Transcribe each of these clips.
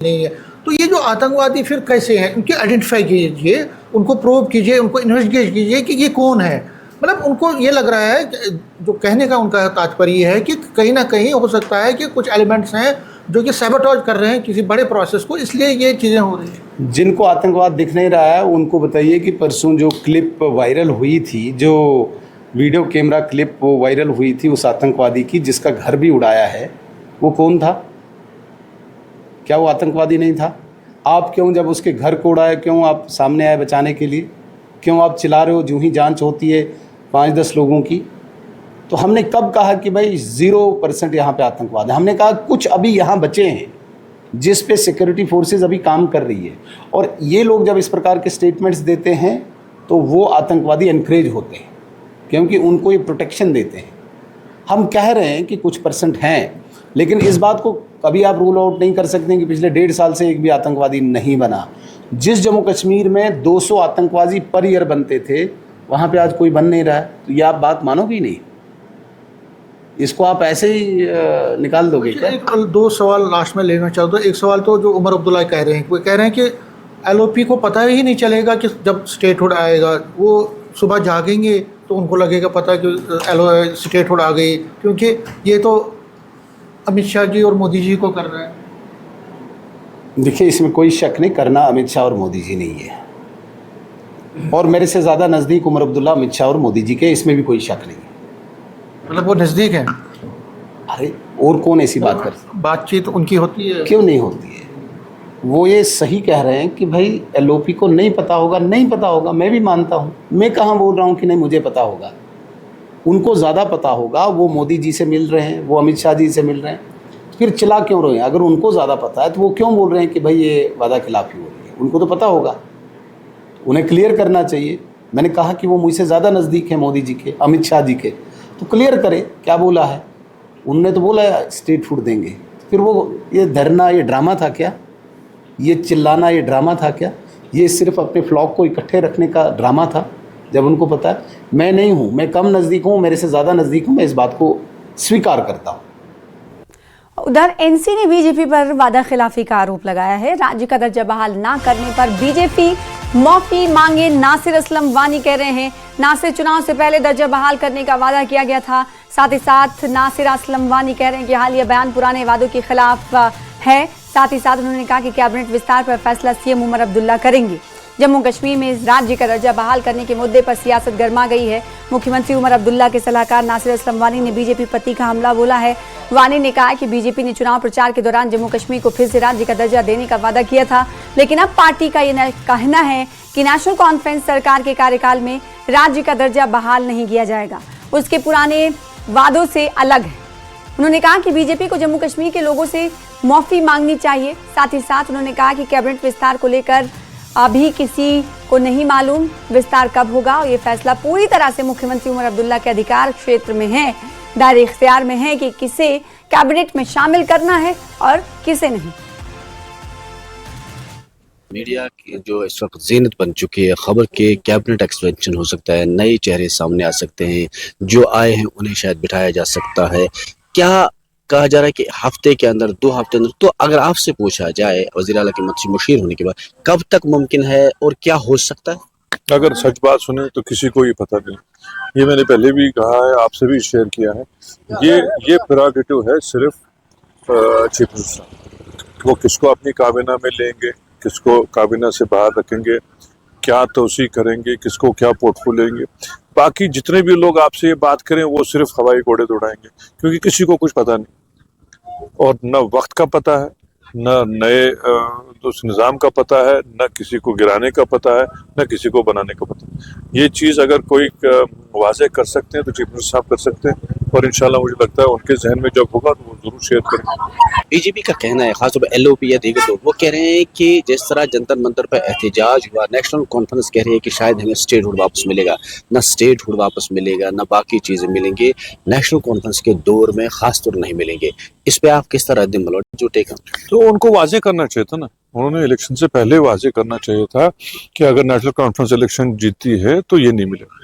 नहीं है। तो ये जो आतंकवादी फिर कैसे हैं, उनकी आइडेंटिफाई कीजिए, उनको प्रूव कीजिए, उनको इन्वेस्टिगेट कीजिए कि ये कौन है। मतलब उनको ये लग रहा है, जो कहने का उनका तात्पर्य है कि कहीं ना कहीं हो सकता है कि कुछ एलिमेंट्स हैं जो कि सैबोटेज कर रहे हैं किसी बड़े प्रोसेस को, इसलिए ये चीज़ें हो रही हैं। जिनको आतंकवाद दिख नहीं रहा है उनको बताइए कि परसों जो क्लिप वायरल हुई थी, जो वीडियो कैमरा क्लिप वो वायरल हुई थी उस आतंकवादी की जिसका घर भी उड़ाया है, वो कौन था? क्या वो आतंकवादी नहीं था? आप क्यों जब उसके घर को उड़ाए, क्यों आप सामने आए बचाने के लिए? क्यों आप चिल्ला रहे हो जो ही जांच होती है 5-10 लोगों की? तो हमने कब कहा कि भाई 0% यहाँ पे आतंकवाद है? हमने कहा कुछ अभी यहाँ बचे हैं जिस पे सिक्योरिटी फोर्सेस अभी काम कर रही है, और ये लोग जब इस प्रकार के स्टेटमेंट्स देते हैं तो वो आतंकवादी एनकरेज होते हैं क्योंकि उनको ये प्रोटेक्शन देते हैं। हम कह रहे हैं कि कुछ परसेंट हैं, लेकिन इस बात को कभी आप रूल आउट नहीं कर सकते कि पिछले 1.5 साल से एक भी आतंकवादी नहीं बना। जिस जम्मू कश्मीर में 200 आतंकवादी पर ईयर बनते थे, वहाँ पे आज कोई बन नहीं रहा है, तो ये आप बात मानोगे ही नहीं। इसको आप ऐसे ही निकाल दोगे क्या? एक 2 सवाल लास्ट में लेना चाहता हूँ। एक सवाल तो जो उमर अब्दुल्ला कह रहे हैं, वो कह रहे हैं कि LOP को पता ही नहीं चलेगा कि जब स्टेटहुड आएगा, वो सुबह जागेंगे तो उनको लगेगा पता कि स्टेटहुड आ गई, क्योंकि ये तो अमित शाह जी और मोदी जी को कर रहा है। देखिए, इसमें कोई शक नहीं, करना अमित शाह और मोदी जी नहीं है, और मेरे से ज़्यादा नज़दीक उमर अब्दुल्ला अमित शाह और मोदी जी के, इसमें भी कोई शक नहीं है। मतलब वो नज़दीक हैं? अरे और कौन ऐसी बात कर? बातचीत उनकी होती है? क्यों नहीं होती है? वो ये सही कह रहे हैं कि भाई LOP को नहीं पता होगा, नहीं पता होगा, मैं भी मानता हूँ। मैं कहाँ बोल रहा हूँ कि नहीं मुझे पता होगा, उनको ज़्यादा पता होगा। वो मोदी जी से मिल रहे हैं, वो अमित शाह जी से मिल रहे हैं, फिर चिल्ला क्यों रहे हैं? अगर उनको ज़्यादा पता है तो वो क्यों बोल रहे हैं कि भाई ये वादा खिलाफी हो रही है? उनको तो पता होगा, उन्हें क्लियर करना चाहिए। मैंने कहा कि वो मुझसे ज़्यादा नज़दीक है मोदी जी के, अमित शाह जी के, तो क्लियर करे क्या बोला है। उनने तो बोला स्टेटहुड देंगे, फिर वो ये धरना, ये ड्रामा था क्या? ये चिल्लाना, ये ड्रामा था क्या? ये सिर्फ अपने फ्लॉक को इकट्ठे रखने का ड्रामा था? जब उनको पता है मैं नहीं हूँ, मैं कम नज़दीक हूँ, मेरे से ज़्यादा नज़दीक हूँ, मैं इस बात को स्वीकार करता हूँ। उधर NC ने बीजेपी पर वादा खिलाफी का आरोप लगाया है। राज्य का दर्जा बहाल ना करने पर बीजेपी माफी मांगे। नासिर असलम वानी कह रहे हैं नासिर, चुनाव से पहले दर्जा बहाल करने का वादा किया गया था। साथ ही साथ नासिर असलम वानी कह रहे हैं कि हालिया बयान पुराने वादों के खिलाफ है। साथ ही साथ उन्होंने कहा कि कैबिनेट विस्तार पर फैसला CM उमर अब्दुल्ला करेंगे। जम्मू कश्मीर में इस राज्य का दर्जा बहाल करने के मुद्दे पर सियासत गर्मा गई है। मुख्यमंत्री उमर अब्दुल्ला के सलाहकार नासिर असलम वानी ने बीजेपी पर तीखा हमला बोला है। वानी ने कहा कि बीजेपी ने चुनाव प्रचार के दौरान जम्मू कश्मीर को फिर से राज्य का दर्जा देने का वादा किया था, लेकिन अब पार्टी का यह कहना है कि नेशनल कॉन्फ्रेंस सरकार के कार्यकाल में राज्य का दर्जा बहाल नहीं किया जाएगा, उसके पुराने वादों से अलग है। उन्होंने कहा कि बीजेपी को जम्मू कश्मीर के लोगों से माफी मांगनी चाहिए। साथ ही साथ उन्होंने कहा कि कैबिनेट विस्तार को लेकर अभी किसी को नहीं मालूम विस्तार कब होगा, और ये फैसला पूरी तरह से मुख्यमंत्री उमर अब्दुल्ला के अधिकार क्षेत्र में है, दायरे इख्तियार में है कि किसे कैबिनेट में शामिल करना है और किसे नहीं। मीडिया की जो इस वक्त ज़ीनत बन चुकी है खबर के कैबिनेट एक्सपेंशन हो सकता है, नए चेहरे सामने आ सकते हैं, जो आए हैं उन्हें शायद बिठाया जा सकता है। क्या कहा जा रहा है कि हफ्ते के अंदर, 2 हफ्ते अंदर? तो अगर आपसे पूछा जाए वज़ीर आला के मंत्री मुशीर होने के बाद, कब तक मुमकिन है और क्या हो सकता है? अगर सच बात सुने तो किसी को ही पता नहीं। ये मैंने पहले भी कहा है, आपसे भी शेयर किया है। ये प्रेरोगेटिव है सिर्फ चीफ मिनिस्टर। वो किसको अपनी काबीना में लेंगे, किसको काबीना से बाहर रखेंगे, क्या तोसी करेंगे, किसको क्या पोर्टफोलियो लेंगे। बाकी जितने भी लोग आपसे ये बात करें वो सिर्फ हवाई घोड़े दौड़ाएंगे, क्योंकि किसी को कुछ पता नहीं, और न वक्त का पता है, न नए उस निज़ाम का पता है, न किसी को गिराने का पता है, न किसी को बनाने का पता है। ये चीज़ अगर कोई वाज़े कर सकते हैं तो चीफ मिनिस्टर साहब कर सकते हैं, और इंशाल्लाह मुझे लगता है उनके जहन में जब होगा तो वो जरूर शेयर करेंगे। बीजेपी का कहना है, खासतौर पर LOP या दीगर लोग, वो कह रहे हैं कि जिस तरह जंतर मंतर पर एहतजाज हुआ, नेशनल कॉन्फ्रेंस कह रही है कि शायद हमें स्टेटहुड वापस मिलेगा, ना स्टेटहुड वापस मिलेगा, ना बाकी चीज़ें मिलेंगी, नेशनल कॉन्फ्रेंस के दौर में खासतौर नहीं मिलेंगे। इस पर आप किस तरह रद्द जो टेक? तो उनको वाजे करना चाहिए था ना, उन्होंने इलेक्शन से पहले वाजे करना चाहिए था कि अगर नेशनल कॉन्फ्रेंस इलेक्शन जीती है तो ये नहीं मिलेगा,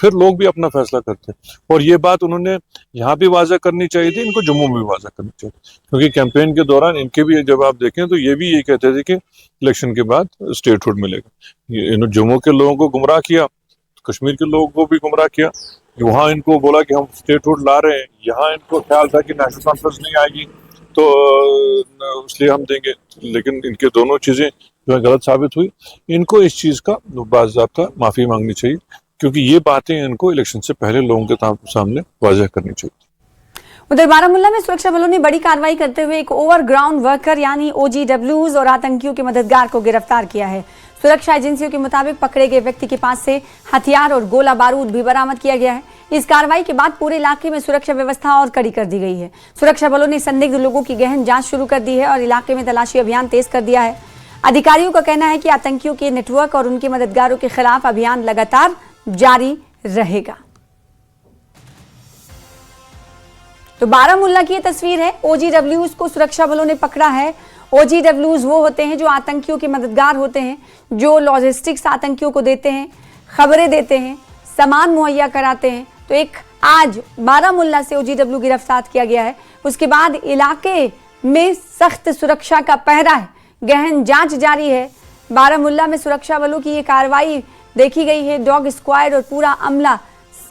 फिर लोग भी अपना फैसला करते हैं। और ये बात उन्होंने यहाँ भी वाज़ा करनी चाहिए थी, इनको जम्मू में भी वाज़ा करनी चाहिए, क्योंकि कैंपेन के दौरान इनके भी जब आप देखें तो ये भी ये कहते थे कि इलेक्शन के बाद स्टेटहुड मिलेगा। इन्होंने जम्मू के लोगों को गुमराह किया, कश्मीर के लोगों को भी गुमराह किया। वहाँ इनको बोला कि हम स्टेटहुड ला रहे हैं, यहाँ इनको ख्याल था कि नेशनल कॉन्फ्रेंस नहीं आएगी तो इसलिए हम देंगे, लेकिन इनके दोनों चीज़ें जो है गलत साबित हुई। इनको इस चीज़ का बाज़ाब्ता माफ़ी मांगनी चाहिए, क्योंकि ये बातें इनको इलेक्शन से पहले लोगों के सामने वाज़ह करनी चाहिए। उधर बारामूला में सुरक्षा बलों ने बड़ी कार्रवाई करते हुए एक ओवरग्राउंड वर्कर यानी OGWs और आतंकियों के मददगार को गिरफ्तार किया है। सुरक्षा एजेंसियों के मुताबिक पकड़े गए व्यक्ति के पास से हथियार और गोला बारूद भी बरामद किया गया है। इस कार्रवाई के बाद पूरे इलाके में सुरक्षा व्यवस्था और कड़ी कर दी गई है। सुरक्षा बलों ने संदिग्ध लोगों की गहन जांच शुरू कर दी है और इलाके में तलाशी अभियान तेज कर दिया है। अधिकारियों का कहना है कि आतंकियों के नेटवर्क और उनके मददगारों के खिलाफ अभियान लगातार जारी रहेगा। तो बारामूला की ये तस्वीर है। OGWs को सुरक्षा बलों ने पकड़ा है। OGWs वो होते हैं जो आतंकियों के मददगार होते हैं, जो लॉजिस्टिक्स आतंकियों को देते हैं, खबरें देते हैं, सामान मुहैया कराते हैं। तो एक आज बारामूला से OGW गिरफ्तार किया गया है। उसके बाद इलाके में सख्त सुरक्षा का पहरा है, गहन जांच जारी है। बारामूला में सुरक्षा बलों की ये कार्रवाई देखी गई है। डॉग स्क्वाड और पूरा अमला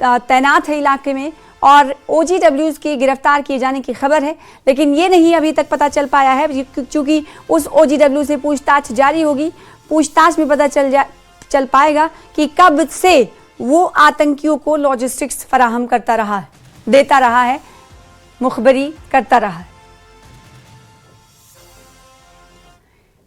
तैनात है इलाके में और OGWs की गिरफ्तार किए जाने की खबर है, लेकिन ये नहीं अभी तक पता चल पाया है, क्योंकि उस OGW से पूछताछ जारी होगी। पूछताछ में पता चल पाएगा कि कब से वो आतंकियों को लॉजिस्टिक्स फराहम करता रहा है, देता रहा है, मुखबरी करता रहा है।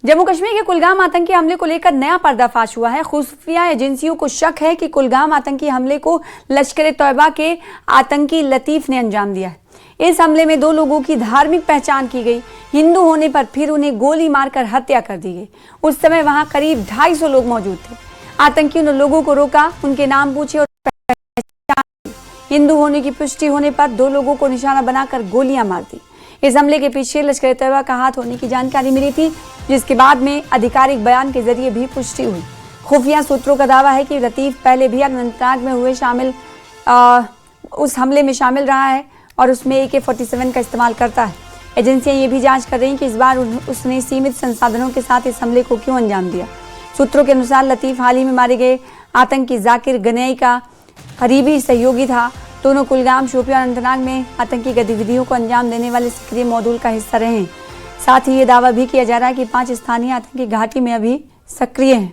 जम्मू कश्मीर के कुलगाम आतंकी हमले को लेकर नया पर्दाफाश हुआ है। खुफिया एजेंसियों को शक है कि कुलगाम आतंकी हमले को लश्कर तौयबा के आतंकी लतीफ ने अंजाम दिया है। इस हमले में 2 लोगों की धार्मिक पहचान की गई। हिंदू होने पर फिर उन्हें गोली मारकर हत्या कर दी गई। उस समय वहां करीब 250 लोग मौजूद थे। आतंकियों ने लोगों को रोका, उनके नाम पूछे और पहचान। हिंदू होने की पुष्टि होने पर 2 लोगों को निशाना बनाकर गोलियां मार दी। इस हमले के पीछे लश्कर तैयबा का हाथ होने की जानकारी मिली थी, जिसके बाद में आधिकारिक बयान के जरिए भी पुष्टि हुई। खुफिया सूत्रों का दावा है कि लतीफ पहले भी अनंतनाग में हुए उस हमले में शामिल रहा है और उसमें AK-47 का इस्तेमाल करता है। एजेंसियां ये भी जांच कर रही हैं कि इस बार उसने सीमित संसाधनों के साथ इस हमले को क्यों अंजाम दिया। सूत्रों के अनुसार लतीफ हाल ही में मारे गए आतंकी जाकिर गनई का करीबी सहयोगी था। दोनों कुलगाम, शोपियां और अनंतनाग में आतंकी गतिविधियों को अंजाम देने वाले सक्रिय मॉड्यूल का हिस्सा रहे हैं। साथ ही ये दावा भी किया जा रहा है कि 5 स्थानीय आतंकी घाटी में अभी सक्रिय हैं।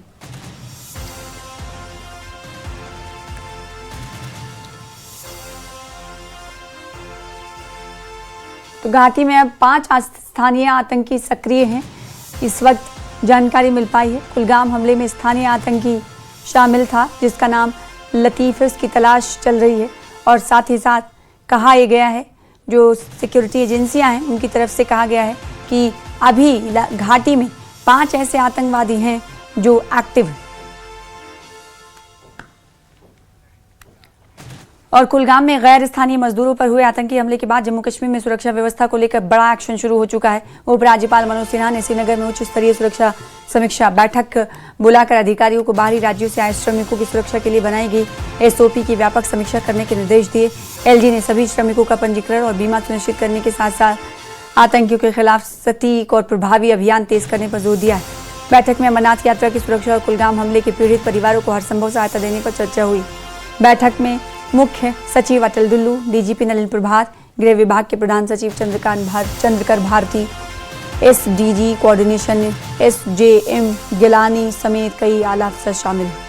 तो घाटी में अब 5 स्थानीय आतंकी सक्रिय हैं। इस वक्त जानकारी मिल पाई है कुलगाम हमले में स्थानीय आतंकी शामिल था, जिसका नाम लतीफ है। उसकी तलाश चल रही है और साथ ही साथ कहा यह गया है, जो सिक्योरिटी एजेंसियां हैं उनकी तरफ से कहा गया है कि अभी घाटी में 5 ऐसे आतंकवादी हैं जो एक्टिव हैं। और कुलगाम में गैर स्थानीय मजदूरों पर हुए आतंकी हमले के बाद जम्मू कश्मीर में सुरक्षा व्यवस्था को लेकर बड़ा एक्शन शुरू हो चुका है। उपराज्यपाल मनोज सिन्हा ने श्रीनगर में उच्च स्तरीय सुरक्षा समीक्षा बैठक बुलाकर अधिकारियों को बाहरी राज्यों से आए श्रमिकों की सुरक्षा के लिए बनाई गई SOP की व्यापक समीक्षा करने के निर्देश दिए। LG ने सभी श्रमिकों का पंजीकरण और बीमा सुनिश्चित करने के साथ साथ आतंकियों के खिलाफ सटीक और प्रभावी अभियान तेज करने पर जोर दिया है। बैठक में अमरनाथ यात्रा की सुरक्षा और कुलगाम हमले के पीड़ित परिवारों को हर संभव सहायता देने पर चर्चा हुई। बैठक में मुख्य सचिव अटल डुल्लू, DGP नलिन प्रभात, गृह विभाग के प्रधान सचिव Chandrakar Bharti, SDG coordination SJM Gilani समेत कई आला अफसर शामिल हैं।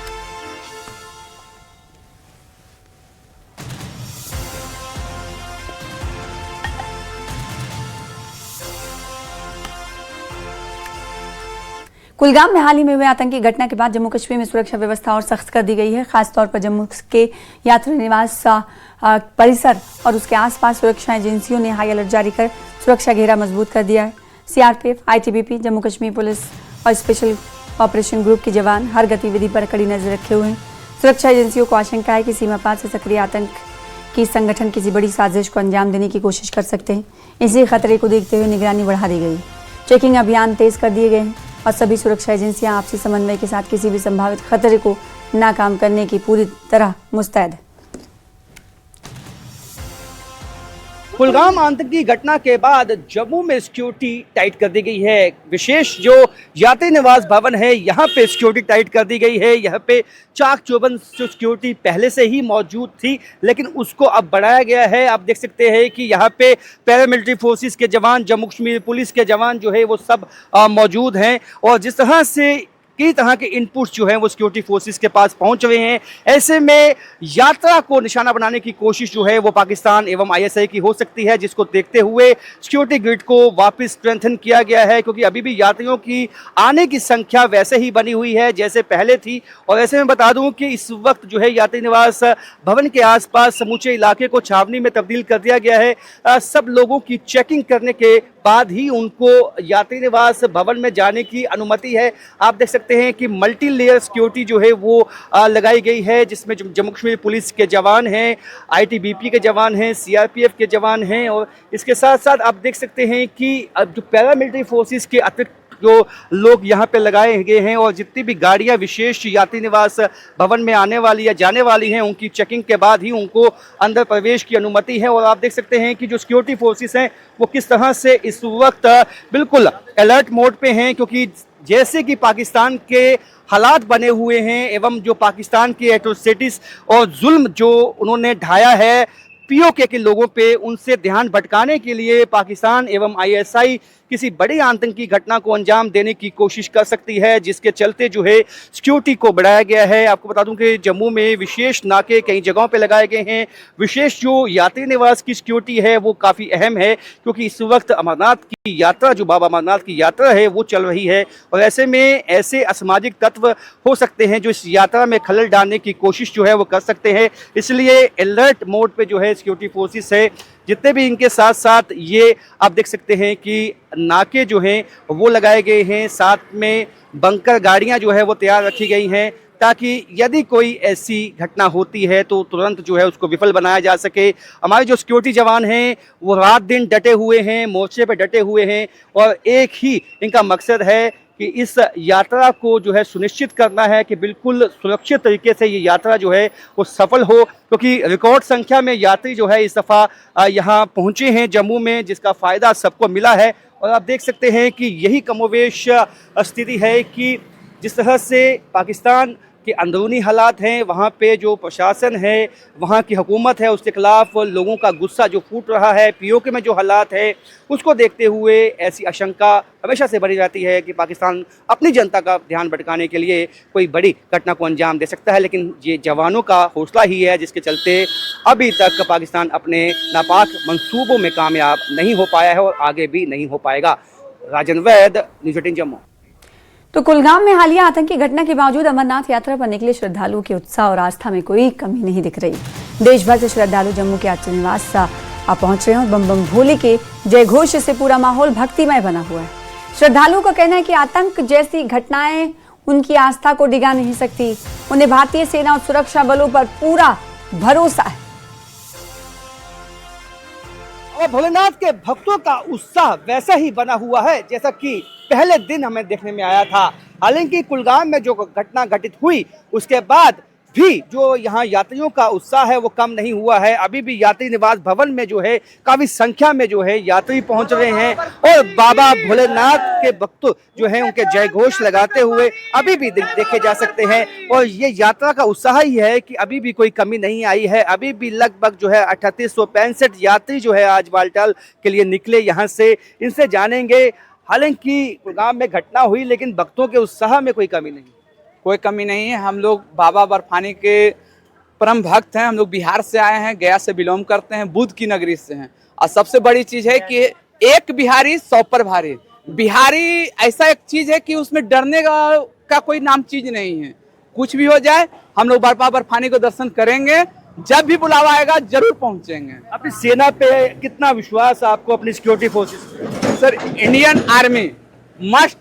कुलगाम में हाल ही में हुए आतंकी घटना के बाद जम्मू कश्मीर में सुरक्षा व्यवस्था और सख्त कर दी गई है। खासतौर पर जम्मू के यात्री निवास परिसर और उसके आसपास सुरक्षा एजेंसियों ने हाई अलर्ट जारी कर सुरक्षा घेरा मजबूत कर दिया है। CRPF, ITBP, Jammu Kashmir police और स्पेशल ऑपरेशन ग्रुप के जवान हर गतिविधि पर कड़ी नजर रखे हुए हैं। सुरक्षा एजेंसियों को आशंका है कि सीमा पार से सक्रिय आतंकी संगठन किसी बड़ी साजिश को अंजाम देने की कोशिश कर सकते हैं। इसी खतरे को देखते हुए निगरानी बढ़ा दी गई। चेकिंग अभियान तेज कर दिए गए हैं और सभी सुरक्षा एजेंसियां आपसी समन्वय के साथ किसी भी संभावित खतरे को नाकाम करने की पूरी तरह मुस्तैद है। कुलगाम आतंकी घटना के बाद जम्मू में सिक्योरिटी टाइट कर दी गई है। विशेष जो यात्री निवास भवन है यहाँ पे सिक्योरिटी टाइट कर दी गई है। यहाँ पे चाक चौबंद सिक्योरिटी पहले से ही मौजूद थी, लेकिन उसको अब बढ़ाया गया है। आप देख सकते हैं कि यहाँ पे पैरामिलिट्री फोर्सेस के जवान, जम्मू कश्मीर पुलिस के जवान जो है वो सब मौजूद हैं और जिस तरह से कई तरह के इनपुट्स जो हैं वो सिक्योरिटी फोर्सेस के पास पहुंच रहे हैं। ऐसे में यात्रा को निशाना बनाने की कोशिश जो है वो पाकिस्तान एवं आईएसआई की हो सकती है, जिसको देखते हुए सिक्योरिटी ग्रिड को वापस स्ट्रेंथन किया गया है, क्योंकि अभी भी यात्रियों की आने की संख्या वैसे ही बनी हुई है जैसे पहले थी। और ऐसे में बता दूं कि इस वक्त जो है यात्री निवास भवन के आसपास समूचे इलाके को छावनी में तब्दील कर दिया गया है। सब लोगों की चेकिंग करने के बाद ही उनको यात्री निवास भवन में जाने की अनुमति है। आप देख सकते हैं कि मल्टी लेयर सिक्योरिटी जो है वो लगाई गई है, जिसमें जम्मू कश्मीर पुलिस के जवान हैं, आईटीबीपी के जवान हैं, सीआरपीएफ के जवान हैं और इसके साथ साथ आप देख सकते हैं कि अब जो पैरामिलिट्री फोर्सेस के अतिरिक्त जो लोग यहाँ पे लगाए गए हैं और जितनी भी गाड़ियाँ विशेष यात्री निवास भवन में आने वाली या जाने वाली हैं उनकी चेकिंग के बाद ही उनको अंदर प्रवेश की अनुमति है। और आप देख सकते हैं कि जो सिक्योरिटी फोर्सेस हैं वो किस तरह से इस वक्त बिल्कुल अलर्ट मोड पे हैं, क्योंकि जैसे कि पाकिस्तान के हालात बने हुए हैं एवं जो पाकिस्तान की एट्रोसिटीज़ और जुल्म जो उन्होंने ढाया है पीओके के लोगों पे, उनसे ध्यान भटकाने के लिए पाकिस्तान एवं आईएसआई किसी बड़ी आतंकी घटना को अंजाम देने की कोशिश कर सकती है, जिसके चलते जो है सिक्योरिटी को बढ़ाया गया है। आपको बता दूं कि जम्मू में विशेष नाके कई जगहों पे लगाए गए हैं। विशेष जो यात्री निवास की सिक्योरिटी है वो काफ़ी अहम है, क्योंकि इस वक्त अमरनाथ की यात्रा, जो बाबा अमरनाथ की यात्रा है वो चल रही है और ऐसे में ऐसे असामाजिक तत्व हो सकते हैं जो इस यात्रा में खलल डालने की कोशिश जो है वो कर सकते हैं। इसलिए अलर्ट मोड पे जो है सिक्योरिटी फोर्सेस है, जितने भी इनके साथ साथ ये आप देख सकते हैं कि नाके जो हैं वो लगाए गए हैं, साथ में बंकर गाड़ियां जो है वो तैयार रखी गई हैं, ताकि यदि कोई ऐसी घटना होती है तो तुरंत जो है उसको विफल बनाया जा सके। हमारे जो सिक्योरिटी जवान हैं वो रात दिन डटे हुए हैं, मोर्चे पे डटे हुए हैं और एक ही इनका मकसद है कि इस यात्रा को जो है सुनिश्चित करना है कि बिल्कुल सुरक्षित तरीके से ये यात्रा जो है वो सफल हो, क्योंकि रिकॉर्ड संख्या में यात्री जो है इस दफ़ा यहाँ पहुँचे हैं जम्मू में, जिसका फ़ायदा सबको मिला है। और आप देख सकते हैं कि यही कमोवेश स्थिति है कि जिस तरह से पाकिस्तान के अंदरूनी हालात हैं, वहाँ पे जो प्रशासन है, वहाँ की हुकूमत है, उसके खिलाफ लोगों का गुस्सा जो फूट रहा है, पीओके में जो हालात है उसको देखते हुए ऐसी आशंका हमेशा से बनी रहती है कि पाकिस्तान अपनी जनता का ध्यान भटकाने के लिए कोई बड़ी घटना को अंजाम दे सकता है। लेकिन ये जवानों का हौसला ही है जिसके चलते अभी तक पाकिस्तान अपने नापाक मंसूबों में कामयाब नहीं हो पाया है और आगे भी नहीं हो पाएगा। राजन वैद, न्यूज़ 18 जम्मू। तो कुलगाम में हालिया आतंकी घटना के बावजूद अमरनाथ यात्रा पर निकले श्रद्धालुओं के उत्साह और आस्था में कोई कमी नहीं दिख रही। देश भर से श्रद्धालु जम्मू के यात्री निवास आ पहुंच रहे हैं और बम बम भोले के जय घोष से पूरा माहौल भक्तिमय बना हुआ है। श्रद्धालुओं का कहना है कि आतंक जैसी घटनाएं उनकी आस्था को डिगा नहीं सकती। उन्हें भारतीय सेना और सुरक्षा बलों पर पूरा भरोसा है। और भोलेनाथ के भक्तों का उत्साह वैसा ही बना हुआ है जैसा कि पहले दिन हमें देखने में आया था। हालांकि कुलगाम में जो घटना घटित हुई उसके बाद भी जो यहाँ यात्रियों का उत्साह है वो कम नहीं हुआ है। अभी भी यात्री निवास भवन में जो है काफ़ी संख्या में जो है यात्री पहुँच रहे हैं और बाबा भोलेनाथ के भक्त जो है उनके जय घोष लगाते हुए अभी भी देखे जा सकते हैं। और ये यात्रा का उत्साह ही है कि अभी भी कोई कमी नहीं आई है। अभी भी लगभग जो है 3865 यात्री जो है आज बालटाल के लिए निकले यहाँ से। इनसे जानेंगे, हालांकि कुलगाम में घटना हुई लेकिन भक्तों के उत्साह में कोई कमी नहीं। कोई कमी नहीं है। हम लोग बाबा बर्फानी के परम भक्त हैं। हम लोग बिहार से आए हैं, गया से बिलोंग करते हैं, बुद्ध की नगरी से हैं। और सबसे बड़ी चीज़ है कि एक बिहारी 100 पर भारी। बिहारी ऐसा एक चीज़ है कि उसमें डरने का कोई नाम चीज़ नहीं है। कुछ भी हो जाए हम लोग बाबा बर्फानी को दर्शन करेंगे। जब भी बुलावा आएगा जरूर पहुंचेंगे। अपनी सेना पे कितना विश्वास है आपको, अपनी security forces? Sir, Indian army must,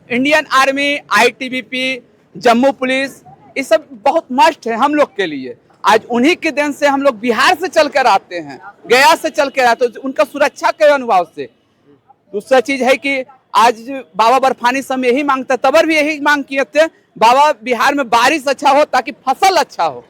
Indian army, ITBP, Jammu police, ये सब बहुत मस्ट है हम लोग के लिए। आज उन्हीं के देन से हम लोग बिहार से चल कर आते हैं, गया से चल कर आते हैं, तो उनका सुरक्षा के अनुभव से। दूसरा चीज है कि आज बाबा बर्फानी से हम यही मांगते, तबर भी यही मांग किए थे, बाबा बिहार में बारिश अच्छा हो ताकि फसल अच्छा हो,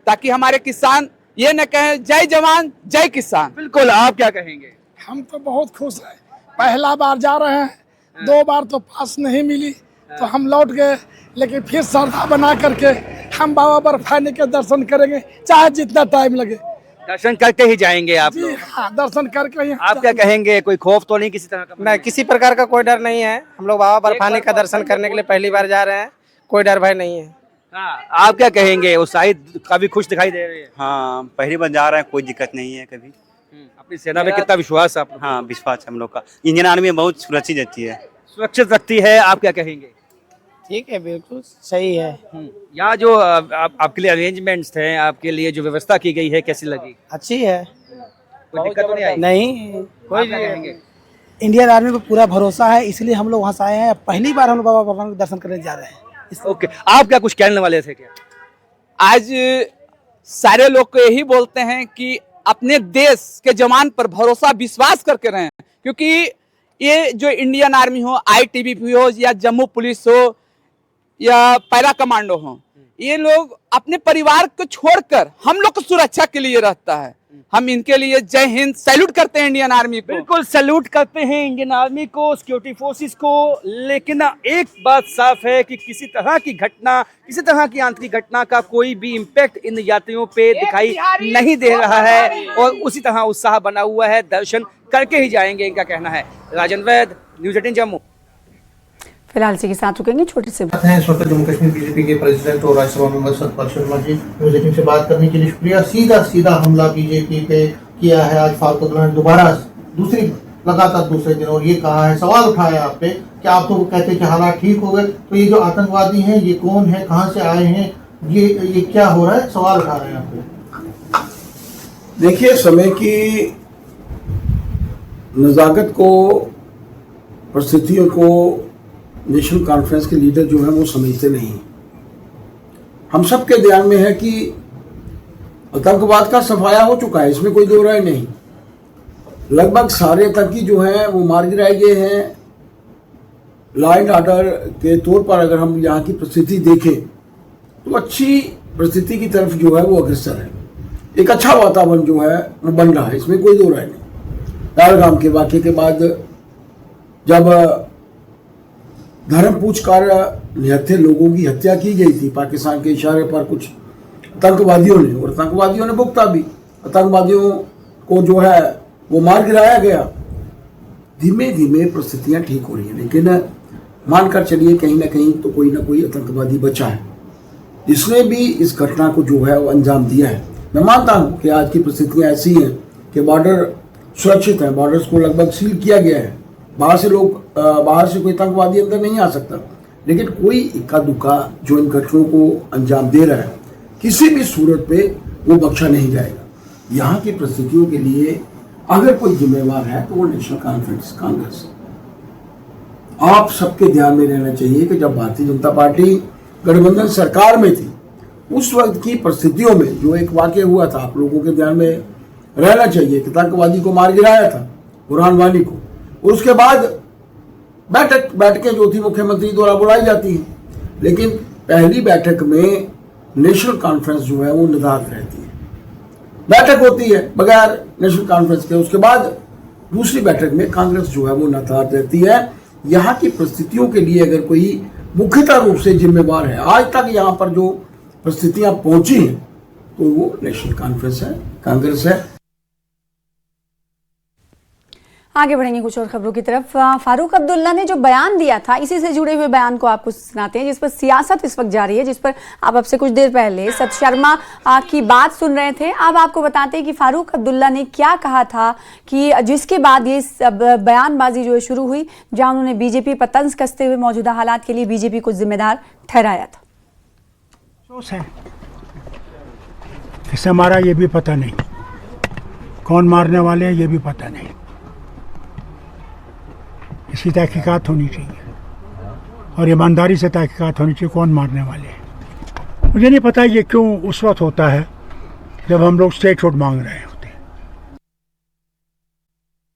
ताकि हमारे किसान ये न कहें जय जवान जय किसान। बिल्कुल, आप क्या कहेंगे? हम तो बहुत खुश हैं। पहला बार जा रहे हैं, 2 बार तो पास नहीं मिली तो हम लौट गए, लेकिन फिर श्रद्धा बना करके हम बाबा बर्फानी के दर्शन करेंगे, चाहे जितना टाइम लगे। दर्शन करके ही जाएंगे आप जी लोग? हाँ, दर्शन करके ही। आप क्या कहेंगे? कोई खौफ तो नहीं किसी तरह का? नहीं, किसी प्रकार का कोई डर नहीं है। हम लोग बाबा बर्फानी का दर्शन करने के लिए पहली बार जा रहे हैं, कोई डर भय नहीं है। हाँ, आप क्या कहेंगे? उत्साहित, काफी खुश दिखाई दे रहे हैं। हाँ, पहली बार जा रहे हैं, कोई दिक्कत नहीं है कभी। अपनी सेना में कितना विश्वास है आप लोग? हाँ, विश्वास है हम लोग का। इंडियन आर्मी बहुत सुरक्षित रहती है। सुरक्षित रखती है, आप क्या कहेंगे? ठीक है, बिल्कुल सही है। यहाँ जो आपके लिए अरेंजमेंट्स थे, आपके लिए जो व्यवस्था की गई है, कैसी लगी? अच्छी है, कोई दिक्कत तो नहीं आई? नहीं आप क्या कहेंगे? इंडियन आर्मी को पूरा भरोसा है, इसलिए हम लोग वहाँ से आए हैं। पहली बार हम लोग बाबा बर्फानी के दर्शन करने जा रहे हैं। ओके, आप क्या कुछ कहने वाले थे क्या? आज सारे लोग को यही बोलते हैं कि अपने देश के जवान पर भरोसा विश्वास करके रहें, क्योंकि ये जो इंडियन आर्मी हो, आईटीबीपी हो, या जम्मू पुलिस हो, या पैरा कमांडो हो, ये लोग अपने परिवार को छोड़कर हम लोग को सुरक्षा के लिए रहता है। हम इनके लिए जय हिंद सैल्यूट करते हैं इंडियन आर्मी को। बिल्कुल सैल्यूट करते हैं इंडियन आर्मी को, सिक्योरिटी फोर्सेस को। लेकिन एक बात साफ है कि किसी तरह की घटना, किसी तरह की आंतरिक घटना का कोई भी इम्पैक्ट इन यात्रियों पे दिखाई नहीं दे रहा है और उसी तरह उत्साह बना हुआ है। दर्शन करके ही जाएंगे, इनका कहना है। राजन वैद, न्यूज़ 18 जम्मू। फिलहाल इसी के साथ रुकेंगे छोटे से। हैं इस वक्त जम्मू कश्मीर बीजेपी के प्रेसिडेंट और राज्यसभा मेंबर सतपाल शर्मा जी, न्यूज़ 18 से बात करने के लिए शुक्रिया। सीधा हमला बीजेपी पे किया है आज फारूक अब्दुल्ला ने, दोबारा लगातार दूसरे दिन, और ये कहा है, सवाल उठाया आप पे कि आप तो कहते हैं कि हालात ठीक हो गए, तो ये जो आतंकवादी हैं ये कौन है, कहाँ से आए हैं, ये क्या हो रहा है, सवाल उठा रहे हैं आप पे। देखिए, समय की नज़ाकत को, परिस्थितियों को नेशनल कॉन्फ्रेंस के लीडर जो हैं वो समझते नहीं। हम सब के ध्यान में है कि आतंकवाद का सफाया हो चुका है, इसमें कोई दो राय नहीं। लगभग सारे आतंकी जो हैं वो मार गिराए गए हैं। लॉ एंड ऑर्डर के तौर पर अगर हम यहाँ की परिस्थिति देखें तो अच्छी परिस्थिति की तरफ जो है वो अग्रसर है। एक अच्छा वातावरण जो है वो बन रहा है, इसमें कोई दो राय नहीं। पहलगाम के वाक़े के बाद जब धर्म पूछ कर निहत्थे लोगों की हत्या की गई थी पाकिस्तान के इशारे पर कुछ आतंकवादियों ने, और आतंकवादियों ने भुगता भी। आतंकवादियों को जो है वो मार गिराया गया। धीमे धीमे परिस्थितियां ठीक हो रही हैं, लेकिन मानकर चलिए कहीं ना कहीं तो कोई ना कोई आतंकवादी बचा है जिसने भी इस घटना को जो है वो अंजाम दिया है। मैं मानता हूँ कि आज की परिस्थितियाँ ऐसी हैं कि बॉर्डर सुरक्षित हैं, बॉर्डर्स को लगभग सील किया गया है, बाहर से कोई आतंकवादी अंदर नहीं आ सकता। लेकिन कोई इक्का दुक्का जो इन घटनाओं को अंजाम दे रहा है, किसी भी सूरत पे वो बख्शा नहीं जाएगा। यहाँ की परिस्थितियों के लिए अगर कोई जिम्मेवार है तो वो नेशनल कॉन्फ्रेंस कांग्रेस। आप सबके ध्यान में रहना चाहिए कि जब भारतीय जनता पार्टी गठबंधन सरकार में थी, उस वक्त की परिस्थितियों में जो एक वाक़या हुआ था, आप लोगों के ध्यान में रहना चाहिए कि आतंकवादी को मार गिराया था, बुरहान वानी को, और उसके बाद बैठकें जो थी मुख्यमंत्री द्वारा बुलाई जाती हैं, लेकिन पहली बैठक में नेशनल कॉन्फ्रेंस जो है वो निर्धारित रहती है। बैठक होती है बगैर नेशनल कॉन्फ्रेंस के, उसके बाद दूसरी बैठक में कांग्रेस जो है वो निर्धारित रहती है। यहाँ की परिस्थितियों के लिए अगर कोई मुख्यतः रूप से जिम्मेवार है आज तक यहाँ पर जो परिस्थितियाँ पहुँची हैं, तो वो नेशनल कॉन्फ्रेंस है, कांग्रेस है। आगे बढ़ेंगे कुछ और खबरों की तरफ। फारूक अब्दुल्ला ने जो बयान दिया था, इसी से जुड़े हुए बयान को आपको सुनाते हैं, जिस पर सियासत इस वक्त जारी है, जिस पर आप अब से कुछ देर पहले सत शर्मा की बात सुन रहे थे। अब आपको बताते हैं कि फारूक अब्दुल्ला ने क्या कहा था, कि जिसके बाद ये बयानबाजी जो है शुरू हुई, जहां उन्होंने बीजेपी पर तंज कसते हुए मौजूदा हालात के लिए बीजेपी को जिम्मेदार ठहराया था। अफसोस है किसे मारा ये भी पता नहीं, कौन मारने वाले हैं ये भी पता नहीं। इसकी तहकीकात होनी चाहिए और ईमानदारी से तहकीकात होनी चाहिए कौन मारने वाले हैं। मुझे नहीं पता ये क्यों उस वक्त होता है जब हम लोग स्टेटहुड मांग रहे हैं।